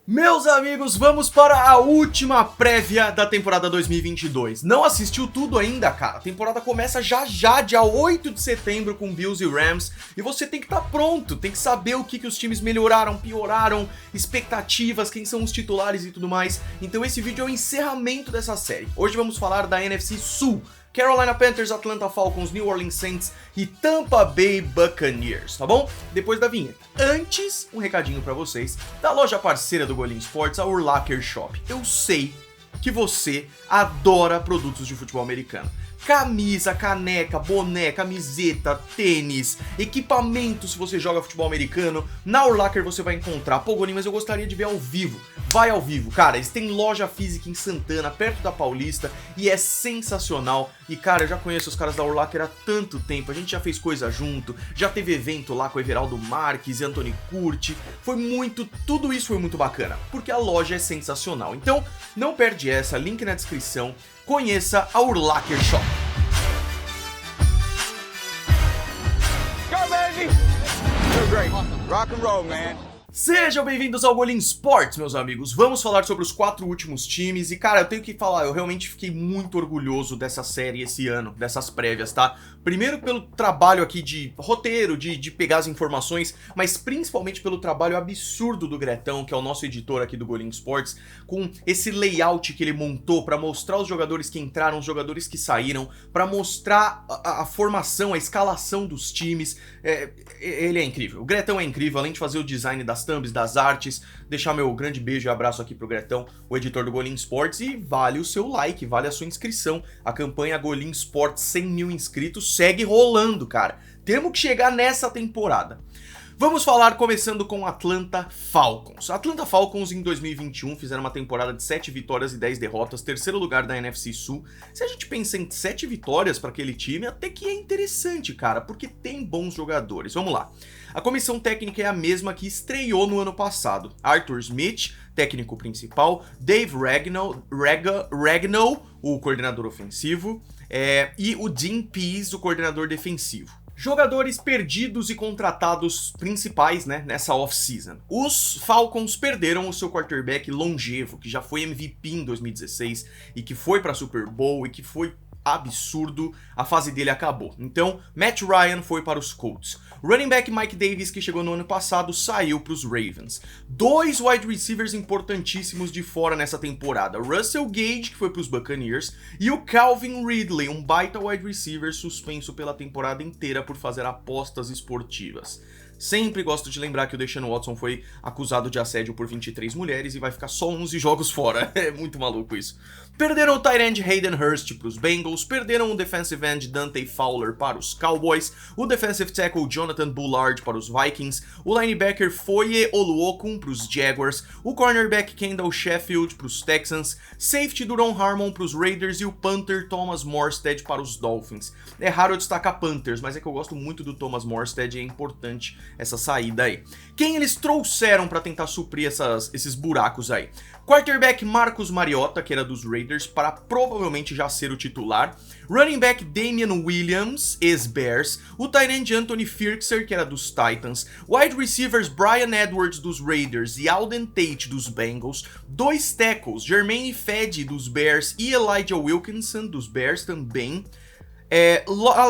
Meus amigos, vamos para a última prévia da temporada 2022. Não assistiu tudo ainda, cara? A temporada começa já, dia 8 de setembro com Bills e Rams. E você tem que estar pronto, tem que saber o que os times melhoraram, pioraram, expectativas, quem são os titulares e tudo mais. Então esse vídeo é o encerramento dessa série. Hoje vamos falar da NFC Sul. Carolina Panthers, Atlanta Falcons, New Orleans Saints e Tampa Bay Buccaneers, tá bom? Depois da vinheta. Antes, um recadinho pra vocês da loja parceira do Golim Sports, a Urlacher Shop. Eu sei que você adora produtos de futebol americano. Camisa, caneca, boné, camiseta, tênis, equipamento se você joga futebol americano. Na Urlacher você vai encontrar. Pô, Golim, mas eu gostaria de ver ao vivo. Vai ao vivo, cara, eles têm loja física em Santana, perto da Paulista, e é sensacional. E cara, eu já conheço os caras da Urlacher há tanto tempo, a gente já fez coisa junto, já teve evento lá com o Everaldo Marques e Anthony Curti. Tudo isso foi muito bacana, porque a loja é sensacional. Então, não perde essa, link na descrição. Conheça a Urlacher Shop. Go, baby! You're great. Awesome. Rock and roll, man. Sejam bem-vindos ao Golim Sports, meus amigos. Vamos falar sobre os 4 últimos times. E, cara, eu tenho que falar, eu realmente fiquei muito orgulhoso dessa série esse ano, dessas prévias, tá? Primeiro pelo trabalho aqui de roteiro, de pegar as informações, mas principalmente pelo trabalho absurdo do Gretão, que é o nosso editor aqui do Golim Sports, com esse layout que ele montou pra mostrar os jogadores que entraram, os jogadores que saíram, pra mostrar a formação, a escalação dos times. Ele é incrível. O Gretão é incrível, além de fazer o design das thumbs, das artes. Deixar meu grande beijo e abraço aqui pro Gretão, o editor do Golim Sports, e vale o seu like, vale a sua inscrição. A campanha Golim Sports 100 mil inscritos segue rolando, cara. Temos que chegar nessa temporada. Vamos falar começando com Atlanta Falcons. Atlanta Falcons em 2021 fizeram uma temporada de 7 vitórias e 10 derrotas, terceiro lugar da NFC Sul. Se a gente pensa em 7 vitórias para aquele time, até que é interessante, cara, porque tem bons jogadores. Vamos lá. A comissão técnica é a mesma que estreou no ano passado. Arthur Smith, técnico principal, Dave Ragnow, o coordenador ofensivo, e o Dean Pease, o coordenador defensivo. Jogadores perdidos e contratados principais, né, nessa off-season. Os Falcons perderam o seu quarterback longevo, que já foi MVP em 2016 e que foi para Super Bowl e que foi absurdo, a fase dele acabou. Então, Matt Ryan foi para os Colts. Running back Mike Davis, que chegou no ano passado, saiu para os Ravens. 2 wide receivers importantíssimos de fora nessa temporada. Russell Gage, que foi para os Buccaneers, e o Calvin Ridley, um baita wide receiver suspenso pela temporada inteira por fazer apostas esportivas. Sempre gosto de lembrar que o Deshaun Watson foi acusado de assédio por 23 mulheres e vai ficar só 11 jogos fora. É muito maluco isso. Perderam o tight end Hayden Hurst para os Bengals, perderam o defensive end Dante Fowler para os Cowboys, o defensive tackle Jonathan Bullard para os Vikings, o linebacker Foye Oluokun para os Jaguars, o cornerback Kendall Sheffield para os Texans, safety Duron Harmon para os Raiders e o punter Thomas Morstead para os Dolphins. É raro eu destacar Panthers, mas é que eu gosto muito do Thomas Morstead e é importante essa saída aí. Quem eles trouxeram para tentar suprir esses buracos aí? Quarterback Marcus Mariota, que era dos Raiders, para provavelmente já ser o titular. Running back Damian Williams, ex-Bears. O tight end Anthony Firkser, que era dos Titans. Wide receivers Brian Edwards, dos Raiders, e Alden Tate, dos Bengals. 2 tackles, Jermaine Fedi, dos Bears, e Elijah Wilkinson, dos Bears também.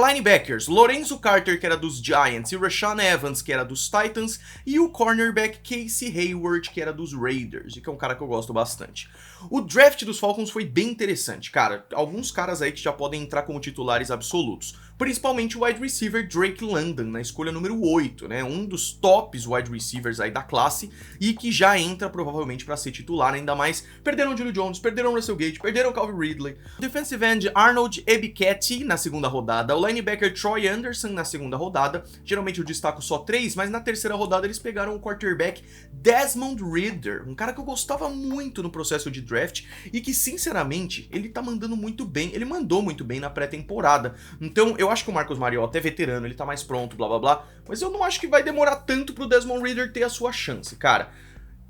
Linebackers, Lorenzo Carter, que era dos Giants, e Rashaan Evans, que era dos Titans, e o cornerback Casey Hayward, que era dos Raiders, e que é um cara que eu gosto bastante. O draft dos Falcons foi bem interessante, cara. Alguns caras aí que já podem entrar como titulares absolutos. Principalmente o wide receiver Drake London, na escolha número 8, né? Um dos tops wide receivers aí da classe e que já entra provavelmente para ser titular, ainda mais. Perderam o Julio Jones, perderam o Russell Gage, perderam o Calvin Ridley. Defensive end Arnold Ebiketie na segunda rodada, o linebacker Troy Anderson na segunda rodada. Geralmente eu destaco só 3, mas na terceira rodada eles pegaram o quarterback Desmond Ridder, um cara que eu gostava muito no processo de draft e que, sinceramente, ele tá mandando muito bem. Ele mandou muito bem na pré-temporada. Então, eu acho que o Marcus Mariota é veterano, ele tá mais pronto, blá blá blá, mas eu não acho que vai demorar tanto pro Desmond Ridder ter a sua chance, cara.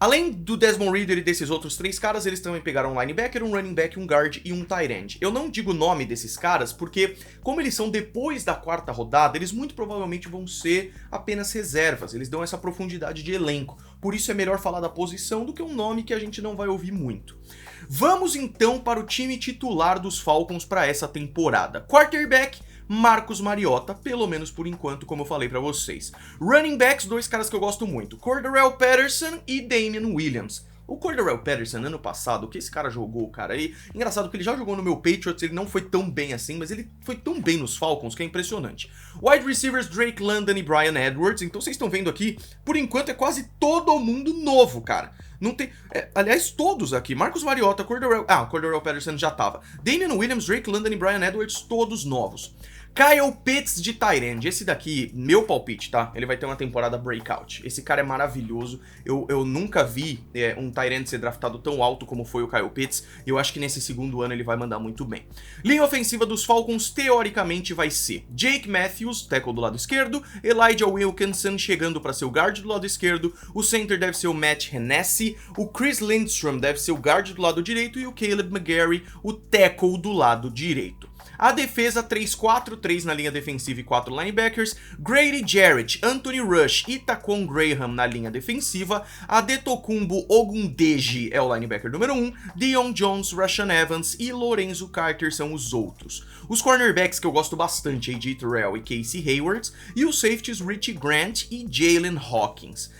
Além do Desmond Ridder e desses outros 3 caras, eles também pegaram um linebacker, um running back, um guard e um tight end. Eu não digo o nome desses caras porque, como eles são depois da 4ª rodada, eles muito provavelmente vão ser apenas reservas. Eles dão essa profundidade de elenco. Por isso é melhor falar da posição do que um nome que a gente não vai ouvir muito. Vamos então para o time titular dos Falcons para essa temporada. Quarterback, Marcus Mariota, pelo menos por enquanto, como eu falei pra vocês. Running backs, 2 caras que eu gosto muito, Cordarrelle Patterson e Damian Williams. O Cordarrelle Patterson, ano passado, o que esse cara jogou, cara, aí, engraçado que ele já jogou no meu Patriots, ele não foi tão bem assim, mas ele foi tão bem nos Falcons que é impressionante. Wide receivers, Drake London e Bryan Edwards, então vocês estão vendo aqui, por enquanto é quase todo mundo novo, cara. Não tem... aliás, todos aqui. Marcus Mariota, Cordarrelle Patterson já tava. Damian Williams, Drake London e Bryan Edwards, todos novos. Kyle Pitts de tight end. Esse daqui, meu palpite, tá? Ele vai ter uma temporada breakout. Esse cara é maravilhoso. Eu nunca vi um tight end ser draftado tão alto como foi o Kyle Pitts. E eu acho que nesse segundo ano ele vai mandar muito bem. Linha ofensiva dos Falcons, teoricamente, vai ser Jake Matthews, tackle do lado esquerdo. Elijah Wilkinson chegando para ser o guard do lado esquerdo. O center deve ser o Matt Hennessy. O Chris Lindstrom deve ser o guard do lado direito. E o Caleb McGarry, o tackle do lado direito. A defesa 3-4-3 na linha defensiva e 4 linebackers, Grady Jarrett, Anthony Rush e Taquan Graham na linha defensiva, Adetokunbo Ogundeji é o linebacker número 1, Deion Jones, Rashaan Evans e Lorenzo Carter são os outros. Os cornerbacks que eu gosto bastante, AJ Terrell e Casey Hayward, e os safeties Richie Grant e Jalen Hawkins.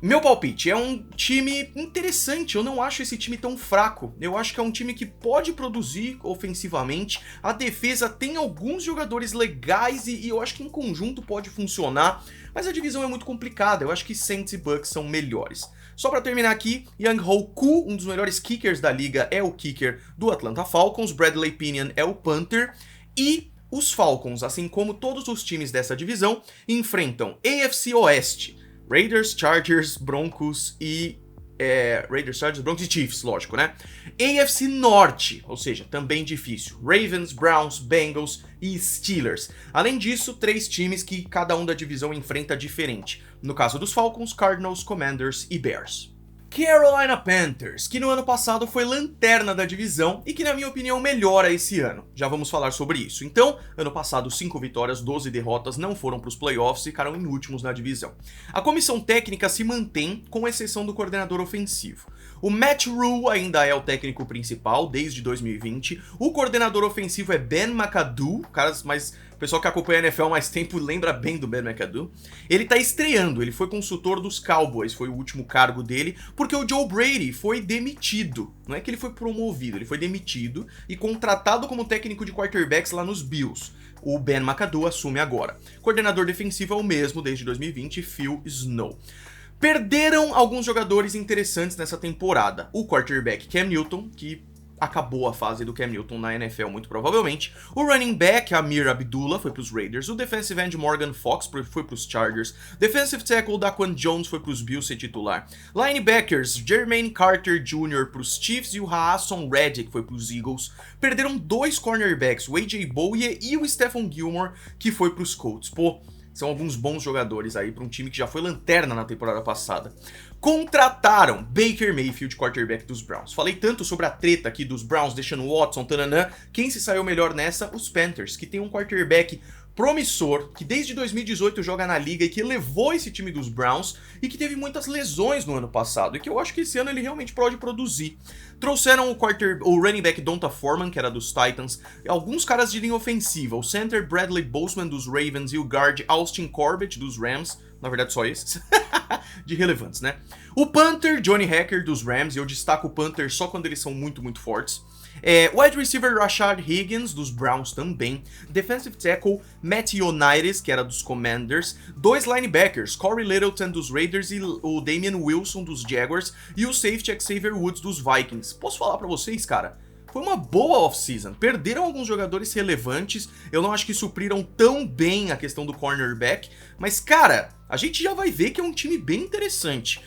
Meu palpite, é um time interessante, eu não acho esse time tão fraco, eu acho que é um time que pode produzir ofensivamente, a defesa tem alguns jogadores legais e eu acho que em conjunto pode funcionar, mas a divisão é muito complicada, eu acho que Saints e Bucks são melhores. Só pra terminar aqui, Younghoe Koo, um dos melhores kickers da liga, é o kicker do Atlanta Falcons, Bradley Pinion é o punter e... os Falcons, assim como todos os times dessa divisão, enfrentam AFC Oeste, Raiders, Chargers, Broncos e... Raiders, Chargers, Broncos e Chiefs, lógico, né? AFC Norte, ou seja, também difícil. Ravens, Browns, Bengals e Steelers. Além disso, 3 times que cada um da divisão enfrenta diferente. No caso dos Falcons, Cardinals, Commanders e Bears. Carolina Panthers, que no ano passado foi lanterna da divisão e que na minha opinião melhora esse ano. Já vamos falar sobre isso. Então, ano passado 5 vitórias, 12 derrotas, não foram para os playoffs e ficaram em últimos na divisão. A comissão técnica se mantém, com exceção do coordenador ofensivo. O Matt Rhule ainda é o técnico principal desde 2020. O coordenador ofensivo é Ben McAdoo, o pessoal que acompanha a NFL há mais tempo lembra bem do Ben McAdoo. Ele tá estreando, ele foi consultor dos Cowboys, foi o último cargo dele, porque o Joe Brady foi demitido. Não é que ele foi promovido, ele foi demitido e contratado como técnico de quarterbacks lá nos Bills. O Ben McAdoo assume agora. Coordenador defensivo é o mesmo desde 2020, Phil Snow. Perderam alguns jogadores interessantes nessa temporada. O quarterback Cam Newton, que acabou a fase do Cam Newton na NFL muito provavelmente. O running back Amir Abdullah foi para os Raiders. O defensive end Morgan Fox foi para os Chargers. Defensive tackle Daquan Jones foi para os Bills ser titular. Linebackers Jermaine Carter Jr. para os Chiefs e o Haason Reddick foi para os Eagles. Perderam 2 cornerbacks, o AJ Bouye e o Stephon Gilmore, que foi para os Colts. Pô, são alguns bons jogadores aí para um time que já foi lanterna na temporada passada. Contrataram Baker Mayfield, quarterback dos Browns. Falei tanto sobre a treta aqui dos Browns, deixando o Watson, tananã. Quem se saiu melhor nessa? Os Panthers, que tem um quarterback promissor, que desde 2018 joga na liga e que levou esse time dos Browns e que teve muitas lesões no ano passado e que eu acho que esse ano ele realmente pode produzir. Trouxeram o running back Donta Foreman, que era dos Titans, alguns caras de linha ofensiva, o center Bradley Bozeman dos Ravens e o guard Austin Corbett dos Rams, na verdade só esses, de relevantes, né? O punter Johnny Hacker dos Rams, e eu destaco o punter só quando eles são muito, muito fortes. Wide receiver Rashard Higgins, dos Browns também. Defensive tackle Matt Ioannidis, que era dos Commanders. 2 linebackers, Corey Littleton dos Raiders e o Damian Wilson dos Jaguars. E o safety Xavier Woods dos Vikings. Posso falar pra vocês, cara? Foi uma boa off-season. Perderam alguns jogadores relevantes. Eu não acho que supriram tão bem a questão do cornerback. Mas, cara, a gente já vai ver que é um time bem interessante.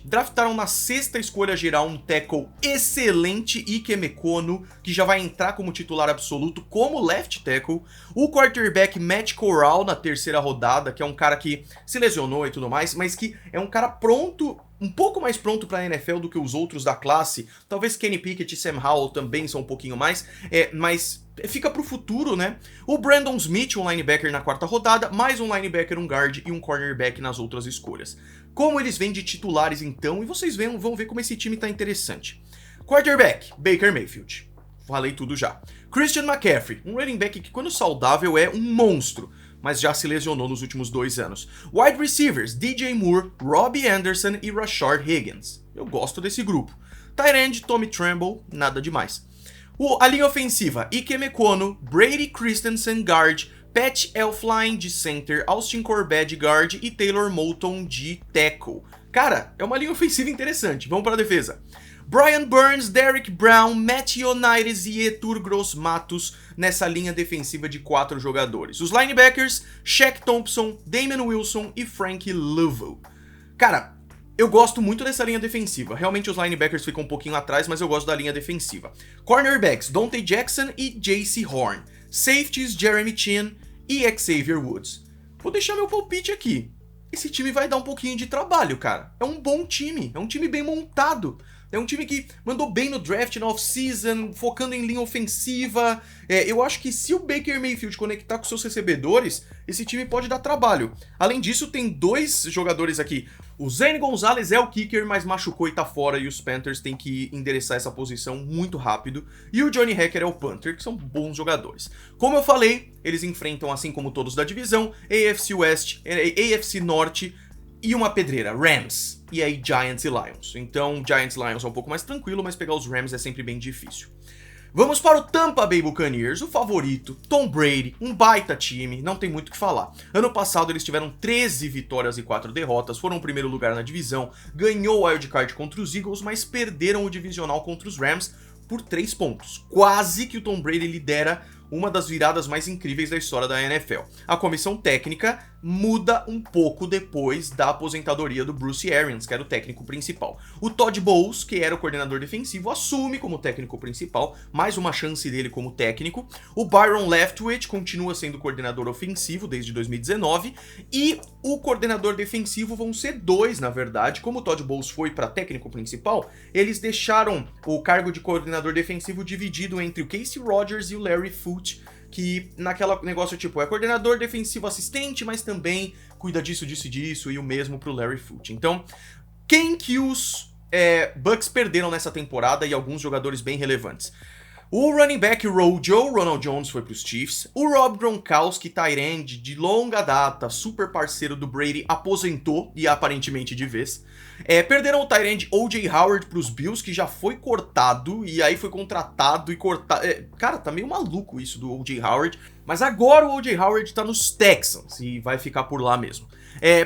Draftaram na 6ª escolha geral um tackle excelente, Ike Mekono, que já vai entrar como titular absoluto como left tackle. O quarterback Matt Corral na 3ª rodada, que é um cara que se lesionou e tudo mais, mas que é um cara pronto, um pouco mais pronto para a NFL do que os outros da classe. Talvez Kenny Pickett e Sam Howell também são um pouquinho mais, mas fica pro futuro, né? O Brandon Smith, um linebacker na 4ª rodada, mais um linebacker, um guard e um cornerback nas outras escolhas. Como eles vêm de titulares então, e vocês vão ver como esse time tá interessante. Quarterback, Baker Mayfield. Falei tudo já. Christian McCaffrey, um running back que quando saudável é um monstro, mas já se lesionou nos últimos 2 anos. Wide receivers, DJ Moore, Robbie Anderson e Rashard Higgins. Eu gosto desse grupo. Tight end, Tommy Tremble, nada demais. A linha ofensiva, Ike Mekono, Brady Christensen, guard, Pat Elflein de center, Austin Corbett de guard e Taylor Moulton de tackle. Cara, é uma linha ofensiva interessante. Vamos para a defesa. Brian Burns, Derrick Brown, Matt Ioannidis e Yetur Gross-Matos nessa linha defensiva de 4 jogadores. Os linebackers, Shaq Thompson, Damon Wilson e Frank Louvu. Cara, eu gosto muito dessa linha defensiva. Realmente os linebackers ficam um pouquinho atrás, mas eu gosto da linha defensiva. Cornerbacks, Dante Jackson e J.C. Horn. Safeties, Jeremy Chin e Xavier Woods. Vou deixar meu palpite aqui. Esse time vai dar um pouquinho de trabalho, cara. É um bom time, é um time bem montado. É um time que mandou bem no draft, na off-season, focando em linha ofensiva. Eu acho que se o Baker Mayfield conectar com seus recebedores, esse time pode dar trabalho. Além disso, tem 2 jogadores aqui. O Zane Gonzalez é o kicker, mas machucou e tá fora, e os Panthers têm que endereçar essa posição muito rápido. E o Johnny Hekker é o punter, que são bons jogadores. Como eu falei, eles enfrentam, assim como todos da divisão, AFC West, AFC Norte e uma pedreira, Rams. E aí Giants e Lions. Então Giants e Lions é um pouco mais tranquilo, mas pegar os Rams é sempre bem difícil. Vamos para o Tampa Bay Buccaneers, o favorito, Tom Brady, um baita time, não tem muito o que falar. Ano passado eles tiveram 13 vitórias e 4 derrotas, foram o primeiro lugar na divisão, ganhou o wildcard contra os Eagles, mas perderam o divisional contra os Rams por 3 pontos. Quase que o Tom Brady lidera uma das viradas mais incríveis da história da NFL. A comissão técnica muda um pouco depois da aposentadoria do Bruce Arians, que era o técnico principal. O Todd Bowles, que era o coordenador defensivo, assume como técnico principal, mais uma chance dele como técnico. O Byron Leftwich continua sendo coordenador ofensivo desde 2019, e o coordenador defensivo vão ser 2, na verdade. Como o Todd Bowles foi para técnico principal, eles deixaram o cargo de coordenador defensivo dividido entre o Casey Rogers e o Larry Foote, que naquela negócio tipo, é coordenador defensivo assistente, mas também cuida disso, disso e disso, e o mesmo pro Larry Foote. Então, quem que os Bucks perderam nessa temporada e alguns jogadores bem relevantes? O running back Rojo, Ronald Jones, foi para os Chiefs. O Rob Gronkowski, tight end de longa data, super parceiro do Brady, aposentou, e aparentemente de vez. Perderam o tight end O.J. Howard para os Bills, que já foi cortado, e aí foi contratado e cortado. Cara, tá meio maluco isso do O.J. Howard. Mas agora o O.J. Howard tá nos Texans, e vai ficar por lá mesmo.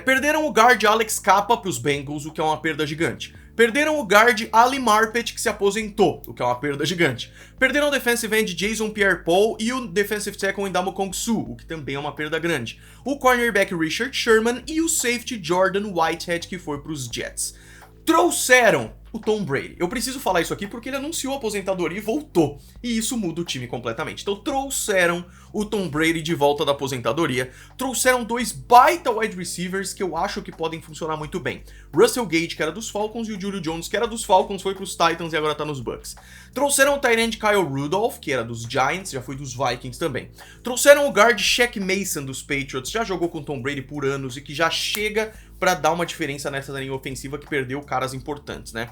Perderam o guard Alex Capa para os Bengals, o que é uma perda gigante. Perderam o guard Ali Marpet, que se aposentou, o que é uma perda gigante. Perderam o defensive end Jason Pierre-Paul e o defensive tackle Ndamukong Suh, o que também é uma perda grande. O cornerback Richard Sherman e o safety Jordan Whitehead, que foi para os Jets. Trouxeram o Tom Brady. Eu preciso falar isso aqui porque ele anunciou a aposentadoria e voltou. E isso muda o time completamente. Então trouxeram o Tom Brady de volta da aposentadoria. Trouxeram 2 baita wide receivers que eu acho que podem funcionar muito bem. Russell Gage, que era dos Falcons, e o Julio Jones, que era dos Falcons, foi pros Titans e agora tá nos Bucks. Trouxeram o tight end Kyle Rudolph, que era dos Giants, já foi dos Vikings também. Trouxeram o guard Shaq Mason dos Patriots, já jogou com o Tom Brady por anos e que já chega pra dar uma diferença nessa linha ofensiva que perdeu caras importantes, né?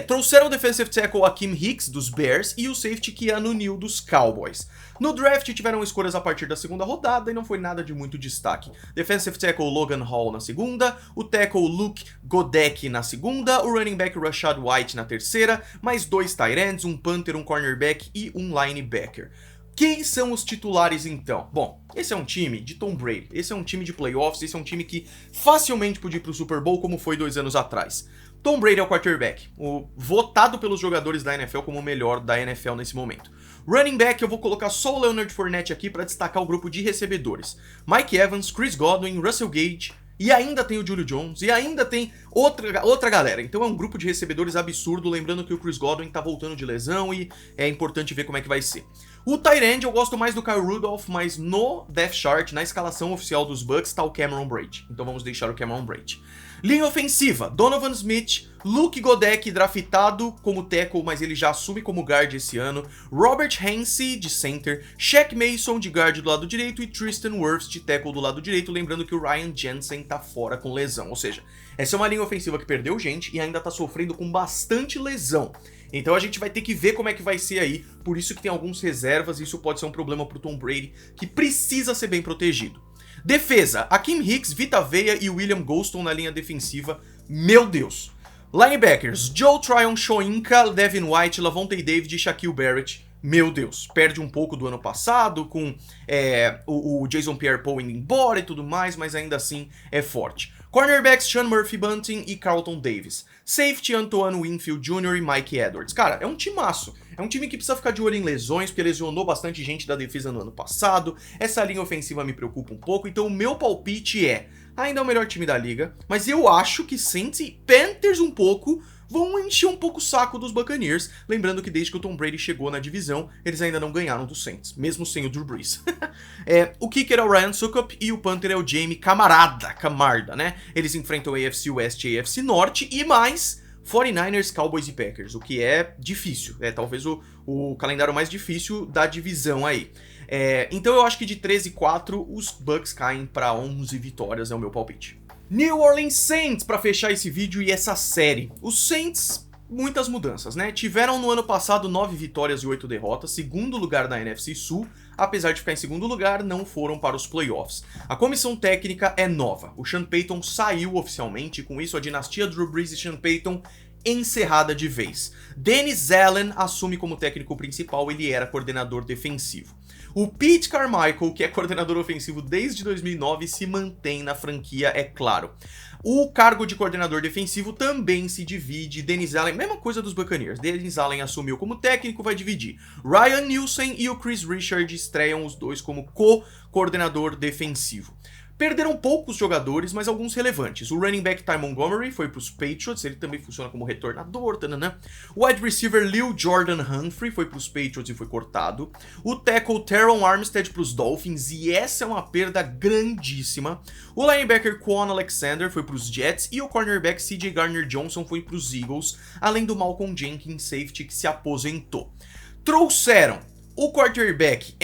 Trouxeram o defensive tackle Akeem Hicks dos Bears e o safety Keanu Neal dos Cowboys. No draft tiveram escolhas a partir da segunda rodada e não foi nada de muito destaque. Defensive tackle Logan Hall na segunda, o tackle Luke Godek na segunda, o running back Rashad White na terceira, mais 2 tight ends, um punter, um cornerback e um linebacker. Quem são os titulares então? Bom, esse é um time de Tom Brady, esse é um time de playoffs, esse é um time que facilmente podia ir pro Super Bowl como foi 2 anos atrás. Tom Brady é o quarterback, votado pelos jogadores da NFL como o melhor da NFL nesse momento. Running back, eu vou colocar só o Leonard Fournette aqui para destacar o grupo de recebedores. Mike Evans, Chris Godwin, Russell Gage e ainda tem o Julio Jones, e ainda tem outra galera. Então é um grupo de recebedores absurdo, lembrando que o Chris Godwin tá voltando de lesão e é importante ver como é que vai ser. O tight end eu gosto mais do Kyle Rudolph, mas no depth chart, na escalação oficial dos Bucks, tá o Cameron Brate. Então vamos deixar o Cameron Brate. Linha ofensiva, Donovan Smith, Luke Goedeke draftado como tackle, mas ele já assume como guard esse ano, Robert Hensey de center, Shaq Mason de guard do lado direito e Tristan Wirfs de tackle do lado direito, lembrando que o Ryan Jensen tá fora com lesão, ou seja, essa é uma linha ofensiva que perdeu gente e ainda tá sofrendo com bastante lesão. Então a gente vai ter que ver como é que vai ser aí, por isso que tem alguns reservas e isso pode ser um problema pro Tom Brady, que precisa ser bem protegido. Defesa, Akeem Hicks, Vita Vea e William Golston na linha defensiva, meu Deus. Linebackers, Joe Tryon-Shoyinka, Devin White, Lavonte David e Shaquille Barrett, meu Deus. Perde um pouco do ano passado com o Jason Pierre-Paul indo embora e tudo mais, mas ainda assim é forte. Cornerbacks, Sean Murphy-Bunting e Carlton Davis. Safety, Antoine Winfield Jr. e Mike Edwards. Cara, é um timaço. É um time que precisa ficar de olho em lesões, porque lesionou bastante gente da defesa no ano passado. Essa linha ofensiva me preocupa um pouco, então o meu palpite ainda é o melhor time da liga, mas eu acho que Saints e Panthers um pouco vão encher um pouco o saco dos Buccaneers, lembrando que desde que o Tom Brady chegou na divisão, eles ainda não ganharam do Saints, mesmo sem o Drew Brees. O kicker é o Ryan Succop e o punter é o Jamie Camarda, né? Eles enfrentam a AFC West e a AFC Norte e mais 49ers, Cowboys e Packers, o que é difícil, é talvez o calendário mais difícil da divisão aí. Então eu acho que de 13-4 os Bucks caem para 11 vitórias, é o meu palpite. New Orleans Saints, para fechar esse vídeo e essa série. Os Saints, muitas mudanças, né? Tiveram no ano passado 9 vitórias e 8 derrotas, segundo lugar na NFC Sul. Apesar de ficar em segundo lugar, não foram para os playoffs. A comissão técnica é nova. O Sean Payton saiu oficialmente, com isso a dinastia Drew Brees e Sean Payton encerrada de vez. Dennis Allen assume como técnico principal, ele era coordenador defensivo. O Pete Carmichael, que é coordenador ofensivo desde 2009, se mantém na franquia, é claro. O cargo de coordenador defensivo também se divide. Dennis Allen, mesma coisa dos Buccaneers. Dennis Allen assumiu como técnico, vai dividir. Ryan Nielsen e o Chris Richard estreiam os dois como co-coordenador defensivo. Perderam poucos jogadores, mas alguns relevantes. O running back Ty Montgomery foi para os Patriots, ele também funciona como retornador, tananã. O wide receiver Lil Jordan Humphrey foi para os Patriots e foi cortado. O tackle Teron Armstead para os Dolphins, e essa é uma perda grandíssima. O linebacker Quan Alexander foi para os Jets e o cornerback CJ Gardner-Johnson foi para os Eagles, além do Malcolm Jenkins, safety, que se aposentou. Trouxeram o quarterback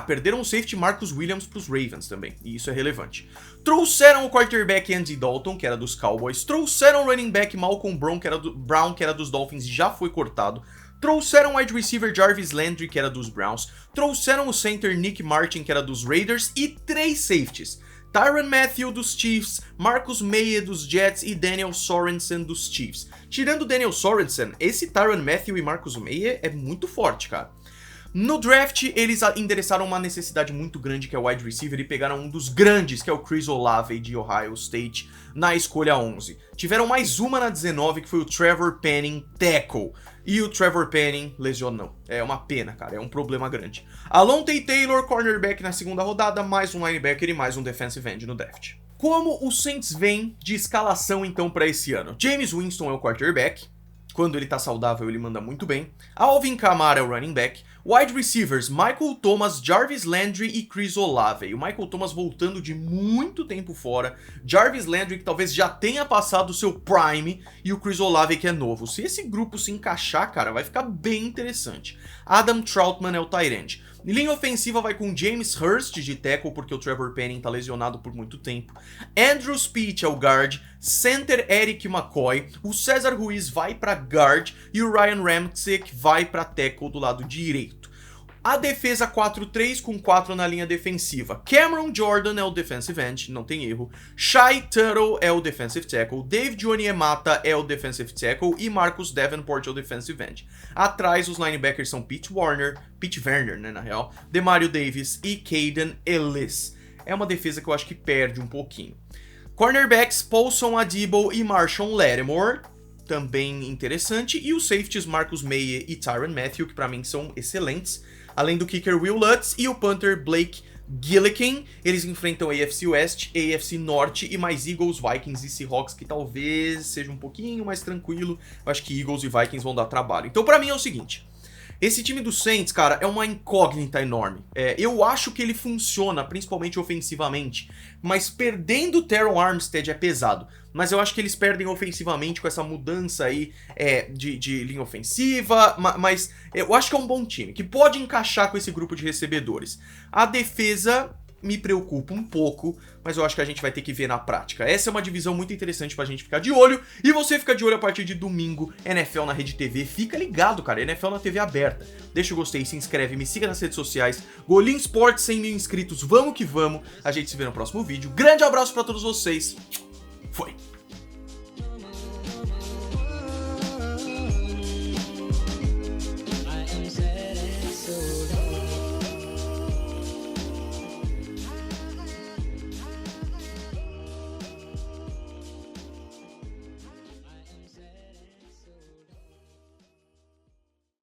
perderam o safety Marcus Williams para os Ravens também, e isso é relevante. Trouxeram o quarterback Andy Dalton, que era dos Cowboys. Trouxeram o running back Malcolm Brown, que era dos Dolphins e já foi cortado. Trouxeram o wide receiver Jarvis Landry, que era dos Browns. Trouxeram o center Nick Martin, que era dos Raiders. E 3 safeties. Tyrann Mathieu dos Chiefs, Marcus Maye dos Jets e Daniel Sorensen dos Chiefs. Tirando Daniel Sorensen, esse Tyrann Mathieu e Marcus Maye é muito forte, cara. No draft, eles endereçaram uma necessidade muito grande, que é o wide receiver, e pegaram um dos grandes, que é o Chris Olave, de Ohio State, na escolha 11. Tiveram mais uma na 19, que foi o Trevor Penning, tackle. E o Trevor Penning lesionou. É uma pena, cara, é um problema grande. Alontae Taylor, cornerback na segunda rodada, mais um linebacker e mais um defensive end no draft. Como o Saints vem de escalação, então, para esse ano? James Winston é o quarterback. Quando ele tá saudável, ele manda muito bem. Alvin Kamara é o running back. Wide receivers, Michael Thomas, Jarvis Landry e Chris Olave. O Michael Thomas voltando de muito tempo fora. Jarvis Landry, que talvez já tenha passado o seu prime. E o Chris Olave, que é novo. Se esse grupo se encaixar, cara, vai ficar bem interessante. Adam Troutman é o tight end. Linha ofensiva vai com James Hurst de tackle, porque o Trevor Penning tá lesionado por muito tempo. Andrew Speech é o guard. Center Eric McCoy. O Cesar Ruiz vai para guard. E o Ryan Ramczyk vai para tackle do lado direito. A defesa 4-3 com 4 na linha defensiva. Cameron Jordan é o defensive end, não tem erro. Shai Tuttle é o defensive tackle. David Onyemata é o defensive tackle. E Marcus Davenport é o defensive end. Atrás, os linebackers são Pete Werner, né, na real. Demario Davis e Caden Ellis. É uma defesa que eu acho que perde um pouquinho. Cornerbacks, Paulson Adebo e Marshawn Lattimore. Também interessante. E os safeties, Marcus Maye e Tyrann Mathieu, que pra mim são excelentes. Além do kicker Will Lutz e o punter Blake Gillikin, eles enfrentam AFC West, AFC Norte e mais Eagles, Vikings e Seahawks, que talvez seja um pouquinho mais tranquilo. Eu acho que Eagles e Vikings vão dar trabalho. Então pra mim é o seguinte, esse time do Saints, cara, é uma incógnita enorme. Eu acho que ele funciona, principalmente ofensivamente, mas perdendo o Terron Armstead é pesado. Mas eu acho que eles perdem ofensivamente com essa mudança aí de linha ofensiva, mas eu acho que é um bom time, que pode encaixar com esse grupo de recebedores. A defesa me preocupa um pouco, mas eu acho que a gente vai ter que ver na prática. Essa é uma divisão muito interessante pra gente ficar de olho, e você fica de olho a partir de domingo, NFL na Rede TV. Fica ligado, cara, NFL na TV aberta. Deixa o gostei, se inscreve, me siga nas redes sociais. Golim Sports, 100 mil inscritos, vamos que vamos. A gente se vê no próximo vídeo. Grande abraço pra todos vocês. Foi!